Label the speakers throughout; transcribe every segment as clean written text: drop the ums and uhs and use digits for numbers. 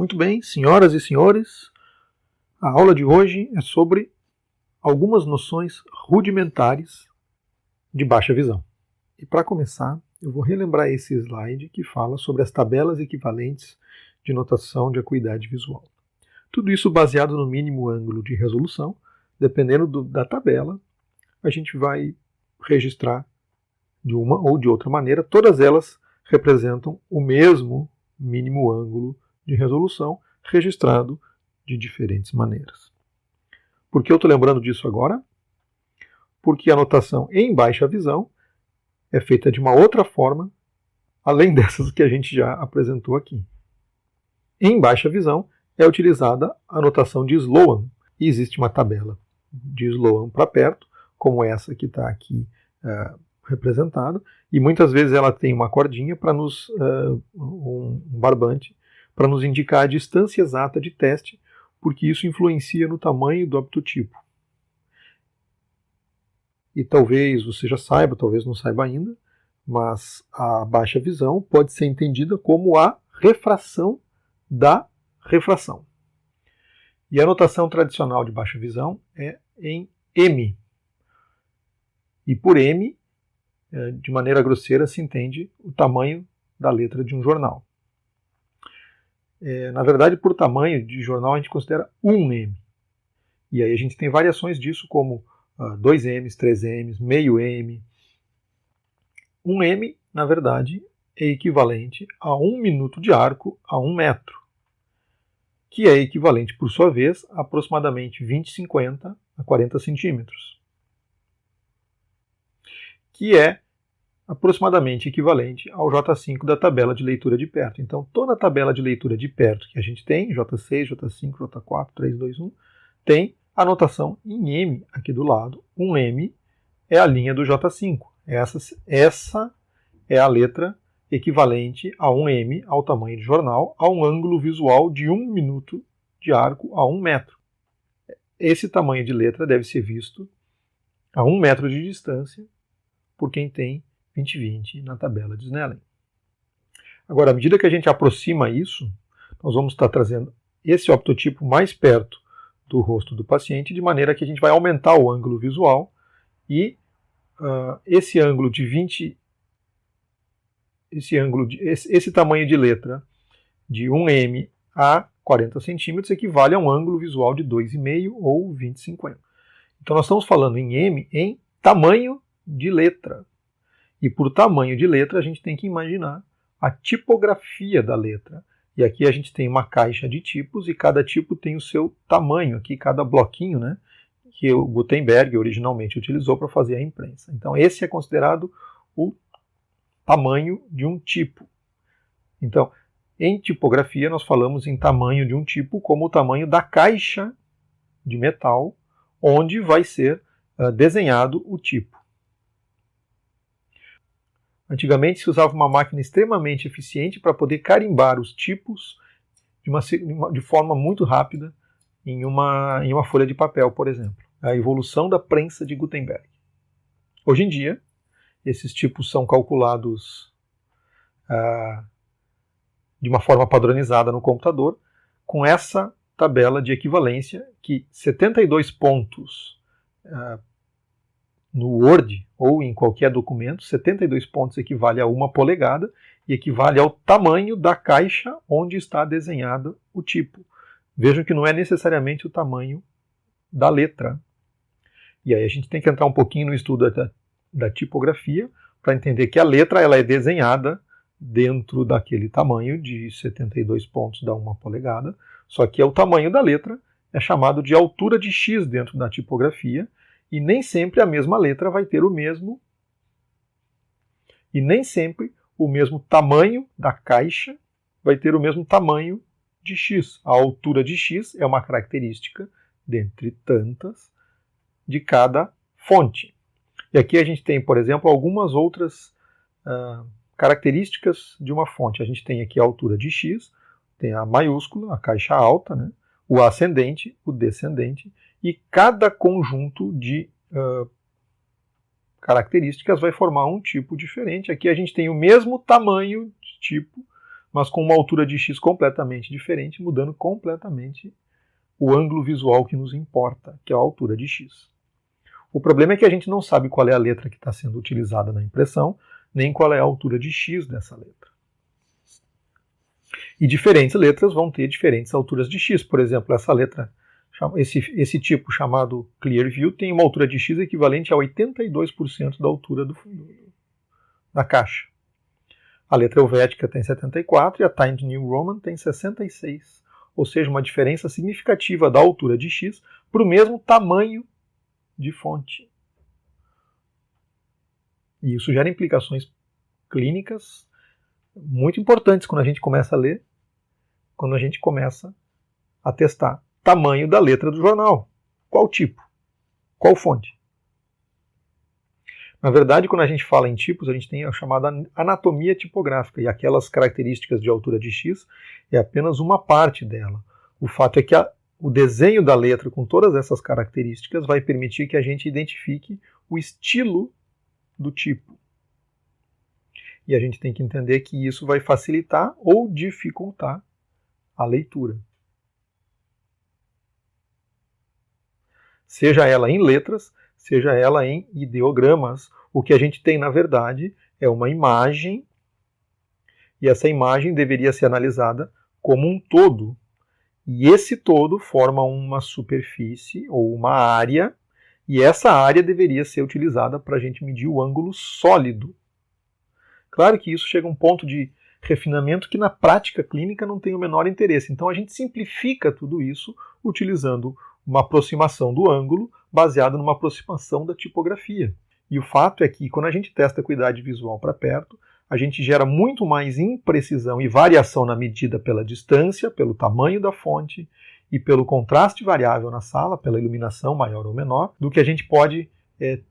Speaker 1: Muito bem, senhoras e senhores, a aula de hoje é sobre algumas noções rudimentares de baixa visão. E para começar, eu vou relembrar esse slide que fala sobre as tabelas equivalentes de notação de acuidade visual. Tudo isso baseado no mínimo ângulo de resolução. Dependendo da tabela, a gente vai registrar de uma ou de outra maneira. Todas elas representam o mesmo mínimo ângulo de resolução, registrado de diferentes maneiras. Por que eu estou lembrando disso agora? Porque a notação em baixa visão é feita de uma outra forma, além dessas que a gente já apresentou aqui. Em baixa visão é utilizada a notação de Sloan, e existe uma tabela de Sloan para perto, como essa que está aqui representada, e muitas vezes ela tem uma cordinha para nos um barbante para nos indicar a distância exata de teste, porque isso influencia no tamanho do aptotipo. E talvez você já saiba, talvez não saiba ainda, mas a baixa visão pode ser entendida como a refração da refração. E a notação tradicional de baixa visão é em M. E por M, de maneira grosseira, se entende o tamanho da letra de um jornal. Na verdade, por tamanho de jornal, a gente considera 1M. E aí a gente tem variações disso, como 2Ms, 3Ms, meio M. 1M, na verdade, é equivalente a 1 minuto de arco a 1 metro, que é equivalente, por sua vez, a aproximadamente 20/50 a 40 centímetros, que é aproximadamente equivalente ao J5 da tabela de leitura de perto. Então, toda a tabela de leitura de perto que a gente tem, J6, J5, J4, 3, 2, 1, tem a notação em M aqui do lado. 1M é a linha do J5. Essa é a letra equivalente a 1M, ao tamanho de jornal, a um ângulo visual de 1 minuto de arco a 1 metro. Esse tamanho de letra deve ser visto a 1 metro de distância por quem tem 20/20 na tabela de Snellen. Agora, à medida que a gente aproxima isso, nós vamos estar trazendo esse optotipo mais perto do rosto do paciente, de maneira que a gente vai aumentar o ângulo visual e esse ângulo de 20, esse tamanho de letra de 1M a 40 centímetros equivale a um ângulo visual de 2,5 ou 20/50. Então nós estamos falando em M em tamanho de letra. E por tamanho de letra a gente tem que imaginar a tipografia da letra. E aqui a gente tem uma caixa de tipos e cada tipo tem o seu tamanho, aqui cada bloquinho, né, que o Gutenberg originalmente utilizou para fazer a imprensa. Então esse é considerado o tamanho de um tipo. Então, em tipografia nós falamos em tamanho de um tipo como o tamanho da caixa de metal onde vai ser desenhado o tipo. Antigamente se usava uma máquina extremamente eficiente para poder carimbar os tipos de forma muito rápida em uma folha de papel, por exemplo. A evolução da prensa de Gutenberg. Hoje em dia, esses tipos são calculados de uma forma padronizada no computador, com essa tabela de equivalência que 72 pontos no Word ou em qualquer documento, 72 pontos equivale a 1 polegada e equivale ao tamanho da caixa onde está desenhado o tipo. Vejam que não é necessariamente o tamanho da letra. E aí a gente tem que entrar um pouquinho no estudo da tipografia para entender que a letra ela é desenhada dentro daquele tamanho de 72 pontos dá 1 polegada, só que o tamanho da letra é chamado de altura de X dentro da tipografia, e nem sempre a mesma letra vai ter o mesmo tamanho da caixa, vai ter o mesmo tamanho de X. A altura de X é uma característica, dentre tantas, de cada fonte. E aqui a gente tem, por exemplo, algumas outras características de uma fonte. A gente tem aqui a altura de X, tem a maiúscula, a caixa alta, né? O ascendente, o descendente, e cada conjunto de características vai formar um tipo diferente. Aqui a gente tem o mesmo tamanho de tipo, mas com uma altura de x completamente diferente, mudando completamente o ângulo visual que nos importa, que é a altura de x. O problema é que a gente não sabe qual é a letra que está sendo utilizada na impressão, nem qual é a altura de x dessa letra. E diferentes letras vão ter diferentes alturas de x. Por exemplo, essa letra, esse tipo chamado Clearview, tem uma altura de x equivalente a 82% da altura da caixa. A letra helvética tem 74 e a Times New Roman tem 66. Ou seja, uma diferença significativa da altura de x para o mesmo tamanho de fonte. E isso gera implicações clínicas muito importantes quando a gente começa a ler, quando a gente começa a testar tamanho da letra do jornal. Qual tipo? Qual fonte? Na verdade, quando a gente fala em tipos, a gente tem a chamada anatomia tipográfica, e aquelas características de altura de x é apenas uma parte dela. O fato é que o desenho da letra com todas essas características vai permitir que a gente identifique o estilo do tipo. E a gente tem que entender que isso vai facilitar ou dificultar a leitura. Seja ela em letras, seja ela em ideogramas. O que a gente tem, na verdade, é uma imagem, e essa imagem deveria ser analisada como um todo. E esse todo forma uma superfície ou uma área, e essa área deveria ser utilizada para a gente medir o ângulo sólido. Claro que isso chega a um ponto de refinamento que na prática clínica não tem o menor interesse. Então a gente simplifica tudo isso utilizando uma aproximação do ângulo baseada numa aproximação da tipografia. E o fato é que quando a gente testa a acuidade visual para perto, a gente gera muito mais imprecisão e variação na medida pela distância, pelo tamanho da fonte e pelo contraste variável na sala, pela iluminação maior ou menor, do que a gente pode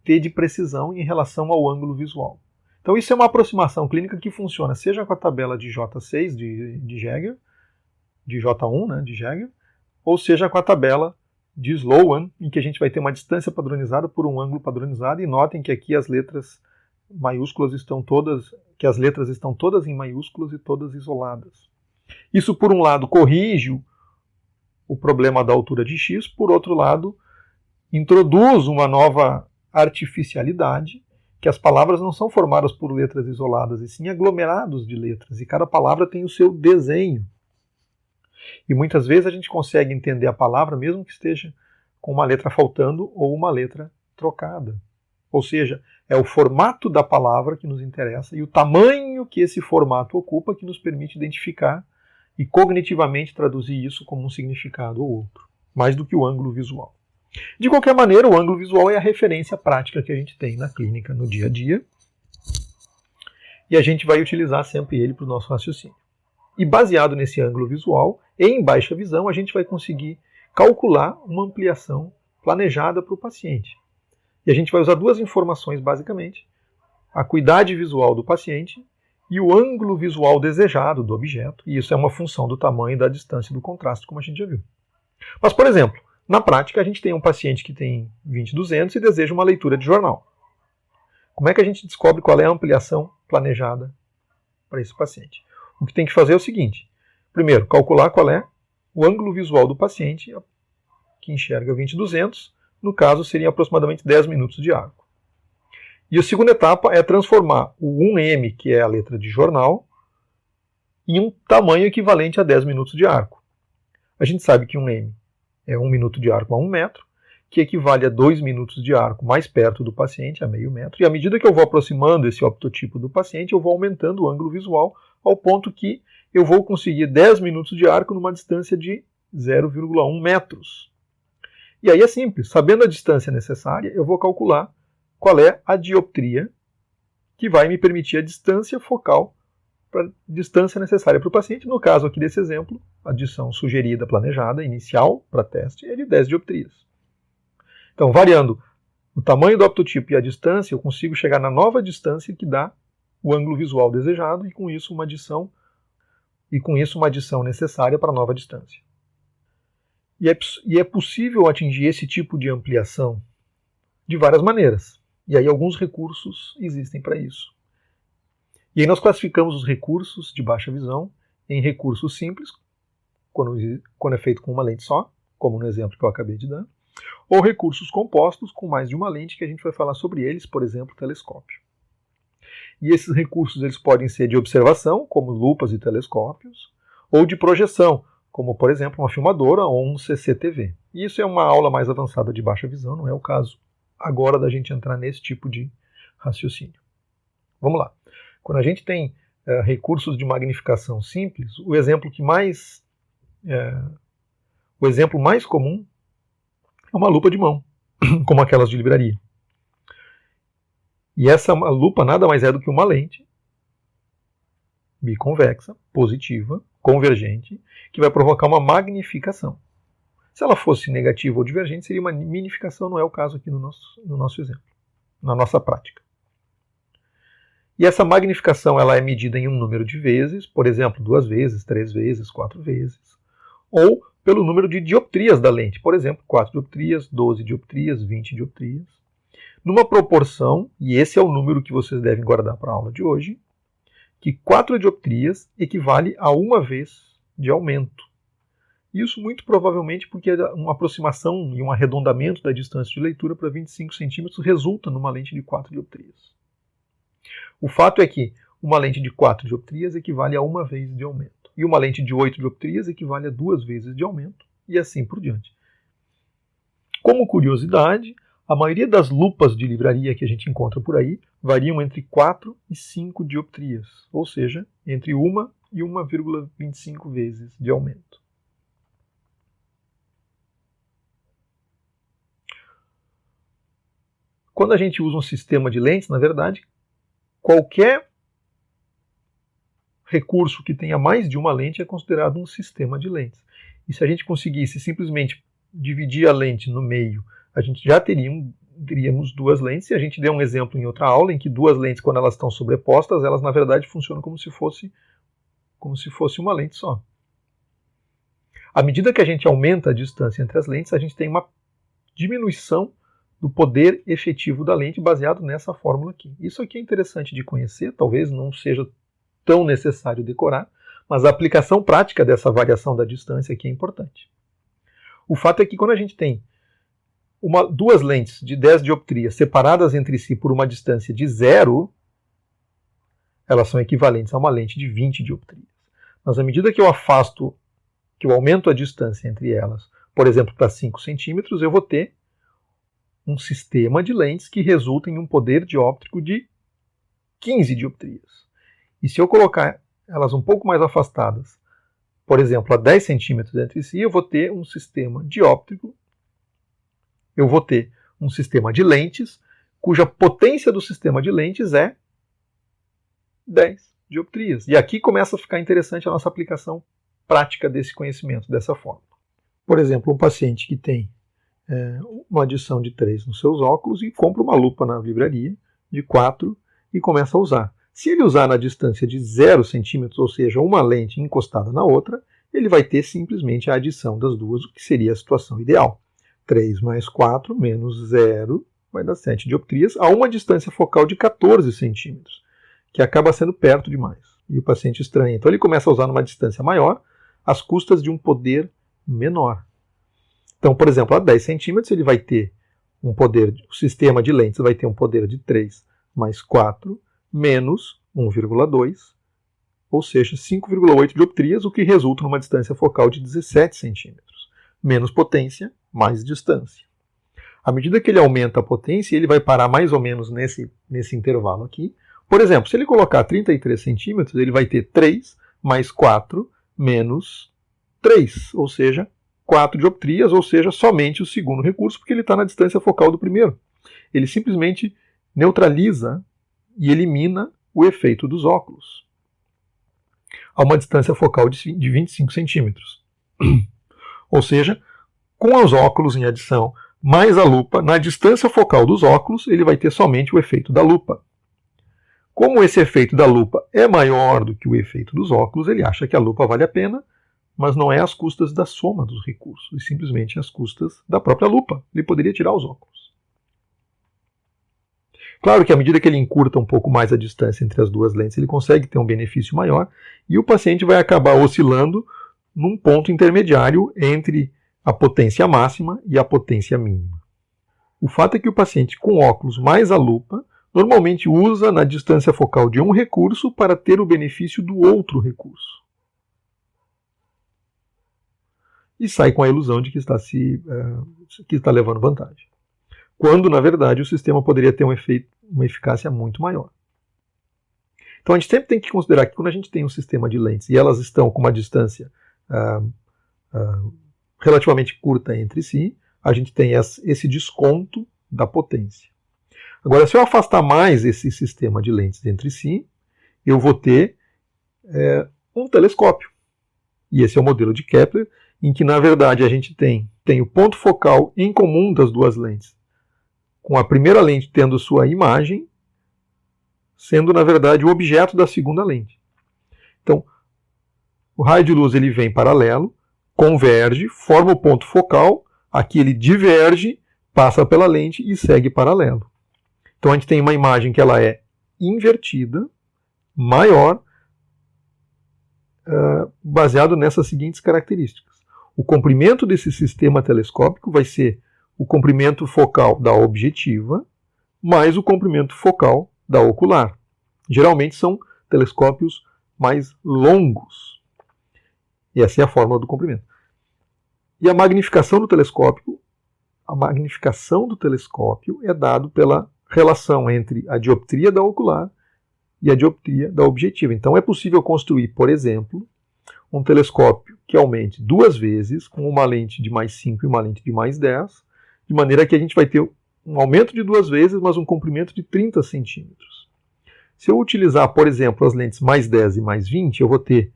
Speaker 1: ter de precisão em relação ao ângulo visual. Então isso é uma aproximação clínica que funciona seja com a tabela de J6 de Jäger, de J1, né, de Jäger, ou seja com a tabela de Sloan, em que a gente vai ter uma distância padronizada por um ângulo padronizado, e notem que aqui as letras maiúsculas estão todas, que as letras estão todas em maiúsculas e todas isoladas. Isso, por um lado, corrige o problema da altura de x, por outro lado, introduz uma nova artificialidade, que as palavras não são formadas por letras isoladas, e sim aglomerados de letras, e cada palavra tem o seu desenho. E muitas vezes a gente consegue entender a palavra mesmo que esteja com uma letra faltando ou uma letra trocada. Ou seja, é o formato da palavra que nos interessa e o tamanho que esse formato ocupa que nos permite identificar e cognitivamente traduzir isso como um significado ou outro, mais do que o ângulo visual. De qualquer maneira, o ângulo visual é a referência prática que a gente tem na clínica, no dia a dia, e a gente vai utilizar sempre ele para o nosso raciocínio. E baseado nesse ângulo visual, em baixa visão, a gente vai conseguir calcular uma ampliação planejada para o paciente. E a gente vai usar duas informações, basicamente: a acuidade visual do paciente e o ângulo visual desejado do objeto. E isso é uma função do tamanho e da distância do contraste, como a gente já viu. Mas, por exemplo, na prática, a gente tem um paciente que tem 20/200 e deseja uma leitura de jornal. Como é que a gente descobre qual é a ampliação planejada para esse paciente? O que tem que fazer é o seguinte: primeiro, calcular qual é o ângulo visual do paciente que enxerga 20/200, no caso seriam aproximadamente 10 minutos de arco. E a segunda etapa é transformar o 1m, que é a letra de jornal, em um tamanho equivalente a 10 minutos de arco. A gente sabe que 1m é 1 minuto de arco a 1 metro, que equivale a 2 minutos de arco mais perto do paciente, a meio metro, e à medida que eu vou aproximando esse optotipo do paciente, eu vou aumentando o ângulo visual ao ponto que eu vou conseguir 10 minutos de arco numa distância de 0,1 metros. E aí é simples, sabendo a distância necessária, eu vou calcular qual é a dioptria que vai me permitir a distância focal para a distância necessária para o paciente. No caso aqui desse exemplo, a adição sugerida, planejada, inicial para teste, é de 10 dioptrias. Então, variando o tamanho do optotipo e a distância, eu consigo chegar na nova distância que dá o ângulo visual desejado e com isso uma adição necessária para a nova distância. E é possível atingir esse tipo de ampliação de várias maneiras. E aí alguns recursos existem para isso. E aí nós classificamos os recursos de baixa visão em recursos simples, quando é feito com uma lente só, como no exemplo que eu acabei de dar, ou recursos compostos com mais de uma lente, que a gente vai falar sobre eles, por exemplo, telescópio. E esses recursos eles podem ser de observação, como lupas e telescópios, ou de projeção, como, por exemplo, uma filmadora ou um CCTV. E isso é uma aula mais avançada de baixa visão, não é o caso agora da gente entrar nesse tipo de raciocínio. Vamos lá. Quando a gente tem recursos de magnificação simples, o exemplo mais comum é uma lupa de mão, como aquelas de livraria. E essa lupa nada mais é do que uma lente biconvexa, positiva, convergente, que vai provocar uma magnificação. Se ela fosse negativa ou divergente, seria uma minificação, não é o caso aqui no nosso exemplo, na nossa prática. E essa magnificação ela é medida em um número de vezes, por exemplo, 2 vezes, 3 vezes, 4 vezes, ou pelo número de dioptrias da lente, por exemplo, 4 dioptrias, 12 dioptrias, 20 dioptrias, numa proporção, e esse é o número que vocês devem guardar para a aula de hoje, que 4 dioptrias equivale a 1 vez de aumento. Isso muito provavelmente porque uma aproximação e um arredondamento da distância de leitura para 25 centímetros resulta numa lente de 4 dioptrias. O fato é que uma lente de 4 dioptrias equivale a 1 vez de aumento. E uma lente de 8 dioptrias equivale a 2 vezes de aumento, e assim por diante. Como curiosidade, a maioria das lupas de livraria que a gente encontra por aí variam entre 4 e 5 dioptrias, ou seja, entre 1 e 1,25 vezes de aumento. Quando a gente usa um sistema de lentes, na verdade, qualquer recurso que tenha mais de uma lente é considerado um sistema de lentes. E se a gente conseguisse simplesmente dividir a lente no meio, a gente já teríamos 2 lentes, e a gente deu um exemplo em outra aula em que 2 lentes, quando elas estão sobrepostas, elas na verdade funcionam como se fosse uma lente só. À medida que a gente aumenta a distância entre as lentes, a gente tem uma diminuição do poder efetivo da lente baseado nessa fórmula aqui. Isso aqui é interessante de conhecer, talvez não seja tão necessário decorar, mas a aplicação prática dessa variação da distância aqui é importante. O fato é que quando a gente tem 2 lentes de 10 dioptrias separadas entre si por uma distância de 0, elas são equivalentes a uma lente de 20 dioptrias. Mas à medida que eu aumento a distância entre elas, por exemplo, para 5 centímetros, eu vou ter um sistema de lentes que resulta em um poder dióptrico de 15 dioptrias. E se eu colocar elas um pouco mais afastadas, por exemplo, a 10 centímetros entre si, eu vou ter um sistema dióptrico, eu vou ter um sistema de lentes, cuja potência do sistema de lentes é 10 dioptrias. E aqui começa a ficar interessante a nossa aplicação prática desse conhecimento, dessa forma. Por exemplo, um paciente que tem uma adição de 3 nos seus óculos e compra uma lupa na livraria de 4 e começa a usar. Se ele usar na distância de 0 centímetros, ou seja, uma lente encostada na outra, ele vai ter simplesmente a adição das duas, o que seria a situação ideal. 3 mais 4 menos 0 vai dar 7 dioptrias a uma distância focal de 14 centímetros, que acaba sendo perto demais. E o paciente estranha. Então ele começa a usar numa distância maior, às custas de um poder menor. Então, por exemplo, a 10 centímetros ele vai ter o sistema de lentes vai ter um poder de 3 mais 4 menos 1,2, ou seja, 5,8 dioptrias, o que resulta numa distância focal de 17 centímetros. Menos potência, mais distância. À medida que ele aumenta a potência, ele vai parar mais ou menos nesse intervalo aqui. Por exemplo, se ele colocar 33 centímetros, ele vai ter 3 mais 4 menos 3, ou seja, 4 dioptrias, ou seja, somente o segundo recurso, porque ele está na distância focal do primeiro. Ele simplesmente neutraliza e elimina o efeito dos óculos a uma distância focal de 25 centímetros. Ou seja, com os óculos em adição mais a lupa, na distância focal dos óculos, ele vai ter somente o efeito da lupa. Como esse efeito da lupa é maior do que o efeito dos óculos, ele acha que a lupa vale a pena, mas não é às custas da soma dos recursos, e simplesmente às custas da própria lupa. Ele poderia tirar os óculos. Claro que à medida que ele encurta um pouco mais a distância entre as duas lentes, ele consegue ter um benefício maior e o paciente vai acabar oscilando num ponto intermediário entre a potência máxima e a potência mínima. O fato é que o paciente com óculos mais a lupa normalmente usa na distância focal de um recurso para ter o benefício do outro recurso. E sai com a ilusão de que está levando vantagem. Quando, na verdade, o sistema poderia ter uma eficácia muito maior. Então a gente sempre tem que considerar que quando a gente tem um sistema de lentes e elas estão com uma distância relativamente curta entre si, a gente tem esse desconto da potência. Agora, se eu afastar mais esse sistema de lentes entre si, eu vou ter um telescópio. E esse é o modelo de Kepler, em que, na verdade, a gente tem o ponto focal em comum das duas lentes, com a primeira lente tendo sua imagem, sendo, na verdade, o objeto da segunda lente. Então, o raio de luz ele vem paralelo, converge, forma o ponto focal, aqui ele diverge, passa pela lente e segue paralelo. Então a gente tem uma imagem que ela é invertida, maior, baseado nessas seguintes características. O comprimento desse sistema telescópico vai ser o comprimento focal da objetiva mais o comprimento focal da ocular. Geralmente são telescópios mais longos. E essa é a fórmula do comprimento. E a magnificação do telescópio é dado pela relação entre a dioptria da ocular e a dioptria da objetiva. Então é possível construir, por exemplo, um telescópio que aumente 2 vezes, com uma lente de mais 5 e uma lente de mais 10, de maneira que a gente vai ter um aumento de 2 vezes, mas um comprimento de 30 centímetros. Se eu utilizar, por exemplo, as lentes mais 10 e mais 20, eu vou ter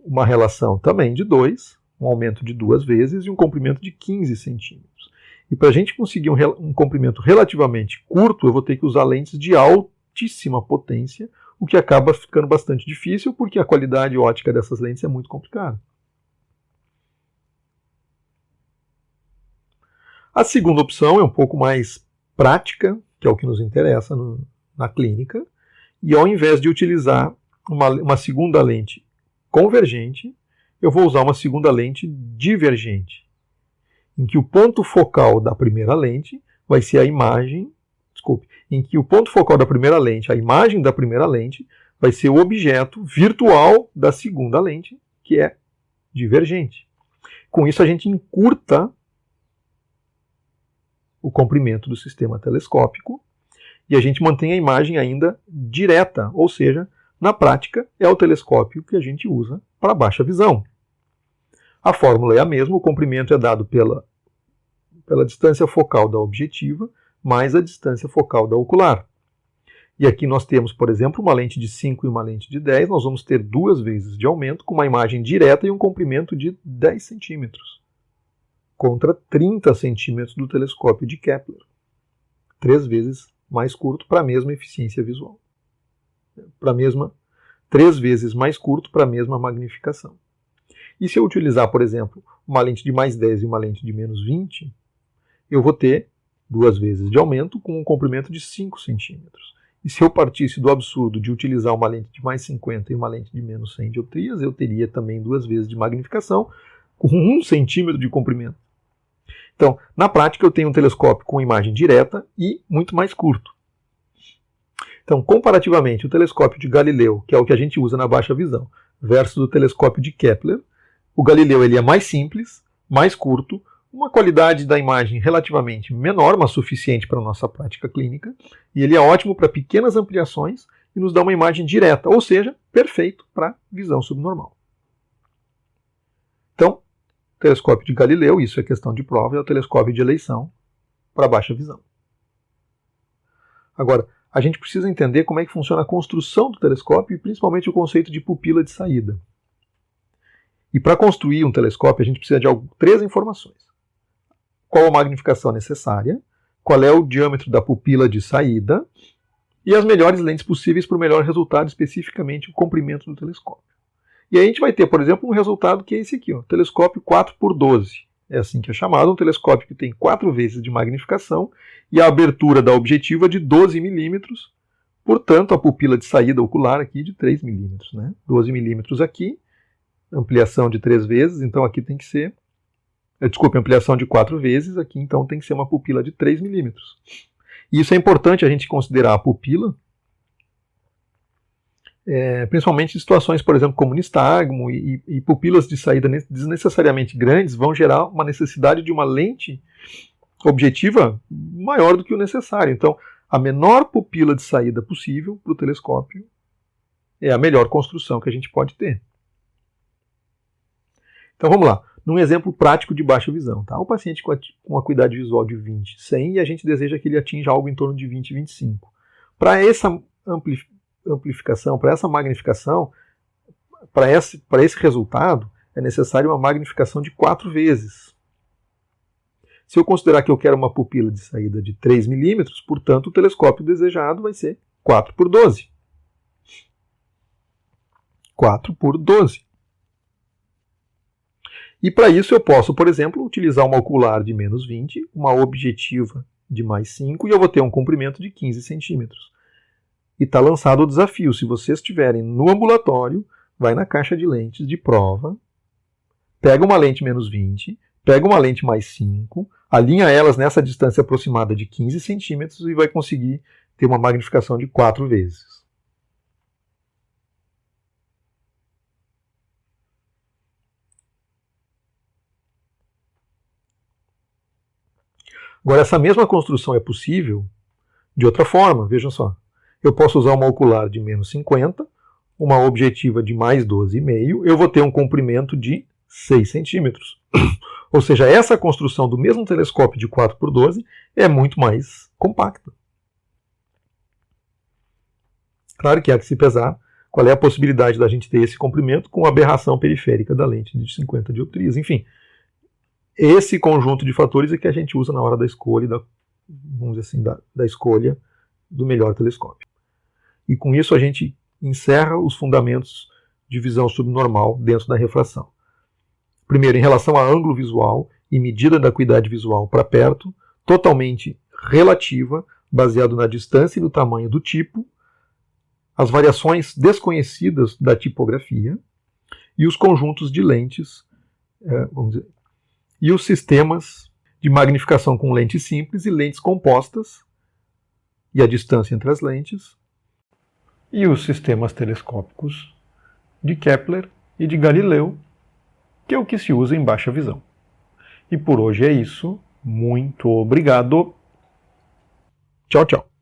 Speaker 1: uma relação também de 2, um aumento de 2 vezes e um comprimento de 15 centímetros. E para a gente conseguir um comprimento relativamente curto, eu vou ter que usar lentes de altíssima potência, o que acaba ficando bastante difícil, porque a qualidade óptica dessas lentes é muito complicada. A segunda opção é um pouco mais prática, que é o que nos interessa na clínica, e ao invés de utilizar uma segunda lente convergente, eu vou usar uma segunda lente divergente, em que o ponto focal da primeira lente vai ser a imagem, em que o ponto focal da primeira lente, a imagem da primeira lente, vai ser o objeto virtual da segunda lente, que é divergente. Com isso a gente encurta o comprimento do sistema telescópico e a gente mantém a imagem ainda direta, ou seja, na prática é o telescópio que a gente usa para baixa visão. A fórmula é a mesma, o comprimento é dado pela distância focal da objetiva mais a distância focal da ocular. E aqui nós temos, por exemplo, uma lente de 5 e uma lente de 10, nós vamos ter 2 vezes de aumento com uma imagem direta e um comprimento de 10 centímetros, contra 30 centímetros do telescópio de Kepler. 3 vezes mais curto para a mesma eficiência visual. 3 vezes mais curto para a mesma magnificação. E se eu utilizar, por exemplo, uma lente de mais 10 e uma lente de menos 20, eu vou ter 2 vezes de aumento com um comprimento de 5 centímetros. E se eu partisse do absurdo de utilizar uma lente de mais 50 e uma lente de menos 100 dioptrias, eu teria também 2 vezes de magnificação com 1 centímetro de comprimento. Então, na prática, eu tenho um telescópio com imagem direta e muito mais curto. Então, comparativamente, o telescópio de Galileu, que é o que a gente usa na baixa visão, versus o telescópio de Kepler, o Galileu ele é mais simples, mais curto, uma qualidade da imagem relativamente menor, mas suficiente para a nossa prática clínica, e ele é ótimo para pequenas ampliações e nos dá uma imagem direta, ou seja, perfeito para visão subnormal. Então, o telescópio de Galileu, isso é questão de prova, é o telescópio de eleição para baixa visão. Agora, a gente precisa entender como é que funciona a construção do telescópio e principalmente o conceito de pupila de saída. E para construir um telescópio, a gente precisa de 3 informações. Qual a magnificação necessária, qual é o diâmetro da pupila de saída e as melhores lentes possíveis para o melhor resultado, especificamente o comprimento do telescópio. E aí a gente vai ter, por exemplo, um resultado que é esse aqui, ó, telescópio 4x12. é assim que é chamado, um telescópio que tem 4 vezes de magnificação e a abertura da objetiva de 12 milímetros, portanto a pupila de saída ocular aqui de 3 milímetros, né? 12 milímetros aqui, ampliação de 3 vezes, então aqui tem que ser, ampliação de 4 vezes, aqui então tem que ser uma pupila de 3 milímetros. E isso é importante a gente considerar a pupila, principalmente em situações, por exemplo, como nistagmo e pupilas de saída desnecessariamente grandes vão gerar uma necessidade de uma lente objetiva maior do que o necessário. Então, a menor pupila de saída possível para o telescópio é a melhor construção que a gente pode ter. Então vamos lá, num exemplo prático de baixa visão. Tá? O paciente com acuidade visual de 20, 100 e a gente deseja que ele atinja algo em torno de 20, 25. Para essa amplificação, para essa magnificação, para esse resultado, é necessário uma magnificação de 4 vezes. Se eu considerar que eu quero uma pupila de saída de 3 milímetros, portanto, o telescópio desejado vai ser 4 por 12. 4 por 12. E para isso eu posso, por exemplo, utilizar uma ocular de menos 20, uma objetiva de mais 5, e eu vou ter um comprimento de 15 centímetros. E está lançado o desafio. Se vocês estiverem no ambulatório, vai na caixa de lentes de prova, pega uma lente menos 20, pega uma lente mais 5, alinha elas nessa distância aproximada de 15 centímetros e vai conseguir ter uma magnificação de 4 vezes. Agora, essa mesma construção é possível de outra forma, vejam só. Eu posso usar uma ocular de menos 50, uma objetiva de mais 12,5, eu vou ter um comprimento de 6 centímetros. Ou seja, essa construção do mesmo telescópio de 4 por 12 é muito mais compacta. Claro que há que se pesar qual é a possibilidade da gente ter esse comprimento com a aberração periférica da lente de 50 dioptrias. Enfim, esse conjunto de fatores é que a gente usa na hora da escolha, vamos dizer assim, da escolha do melhor telescópio. E com isso a gente encerra os fundamentos de visão subnormal dentro da refração. Primeiro, em relação a ângulo visual e medida da acuidade visual para perto, totalmente relativa, baseado na distância e no tamanho do tipo, as variações desconhecidas da tipografia e os conjuntos de lentes, vamos dizer, e os sistemas de magnificação com lentes simples e lentes compostas, e a distância entre as lentes, e os sistemas telescópicos de Kepler e de Galileu, que é o que se usa em baixa visão. E por hoje é isso. Muito obrigado. Tchau, tchau.